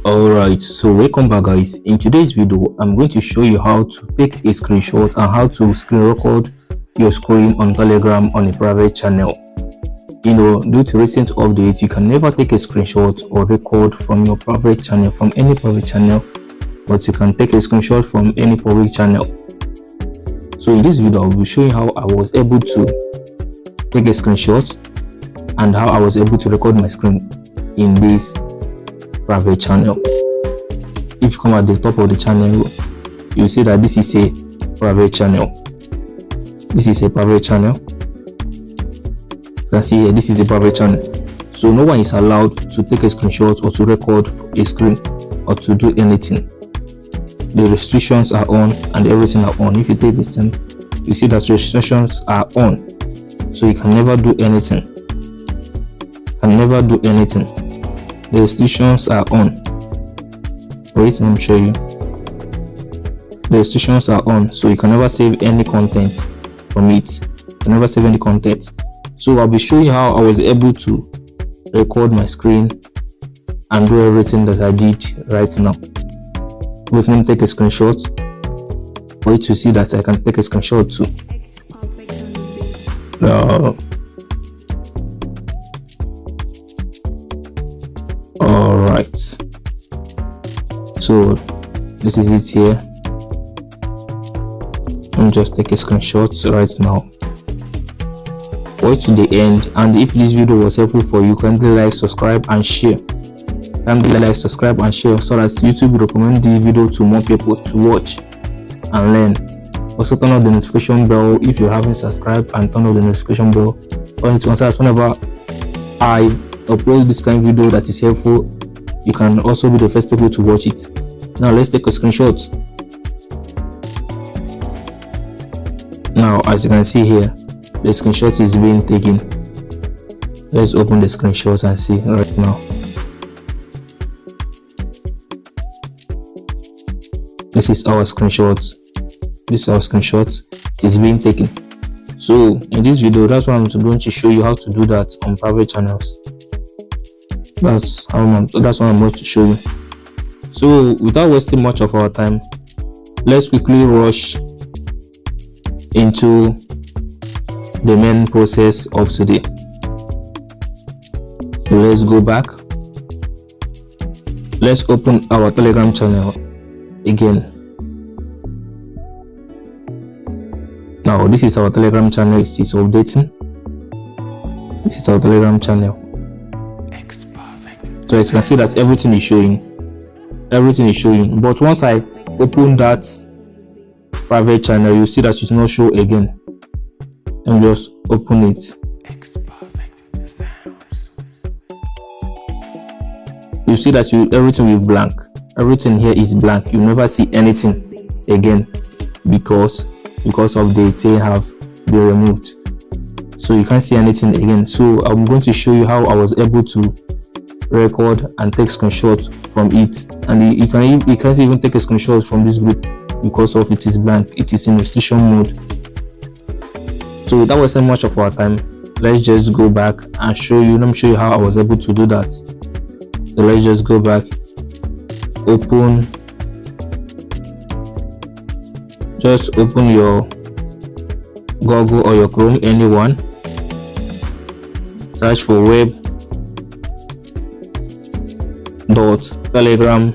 Alright, so welcome back guys. In today's video I'm going to show you how to take a screenshot and how to screen record your screen on Telegram on a private channel. Due to recent updates, you can never take a screenshot or record from your private channel, from any private channel, but you can take a screenshot from any public channel. So in this video I'll be showing how I was able to take a screenshot and how I was able to record my screen in this private channel. If you come at the top of the channel, you see that this is a private channel. This is a private channel. You can see here, this is a private channel. So no one is allowed to take a screenshot or to record a screen or to do anything. The restrictions are on and everything are on. If you take this time, you see that restrictions are on. So you can never do anything. The restrictions are on. Wait, let me show you. The restrictions are on, so you can never save any content from it. You can never save any content. So I'll be showing you how I was able to record my screen and do everything that I did right now. Let me take a screenshot for you to see that I can take a screenshot too. Alright, so this is it here. Let me just take a screenshot right now. Watch to the end, and if this video was helpful for you, kindly like, subscribe and share. Kindly like, subscribe and share so that YouTube will recommend this video to more people to watch and learn. Also turn on the notification bell if you haven't subscribed, and turn on the notification bell for you to answer whenever I upload this kind of video that is helpful. You can also be the first people to watch it. Now let's take a screenshot. Now as you can see here, the screenshot is being taken. Let's open the screenshot and see right now. This is our screenshot. It is being taken. So in this video, that's what I'm going to show you how to do that on private channels. That's what I'm going to show you. So without wasting much of our time, let's quickly rush into the main process of today. So let's go back. Let's open our Telegram channel again. Now this is our Telegram channel. It is updating. This is our Telegram channel. So as you can see that everything is showing, but once I open that private channel, you see that it will not show again. And just open it. You see that everything will be blank. Everything here is blank. You never see anything again because of the tail have been removed, so you can't see anything again. So I'm going to show you how I was able to record and take screenshot from it, and you can't even take a screenshot from this group because of it is blank. It is in restriction mode. So that wasn't much of our time. Let's just go back and show you. Let me show you how I was able to do that. So let's just go back, just open your Google or your Chrome, anyone, search for telegram.org.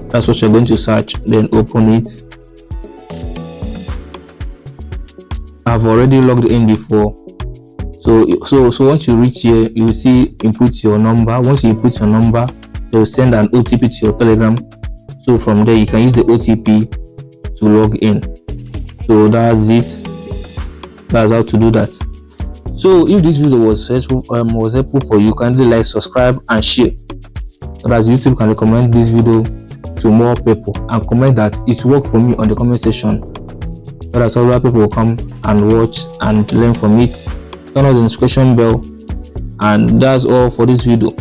That's what you're going to search, then open it. I've already logged in before, so once you reach here, you will see input your number. Once you input your number, they will send an OTP to your Telegram. So from there you can use the OTP to log in. So that's it. That's how to do that. So if this video was helpful for you, kindly like, subscribe and share so that YouTube can recommend this video to more people, and comment that it worked for me on the comment section so that other people will come and watch and learn from it. Turn on the notification bell, and that's all for this video.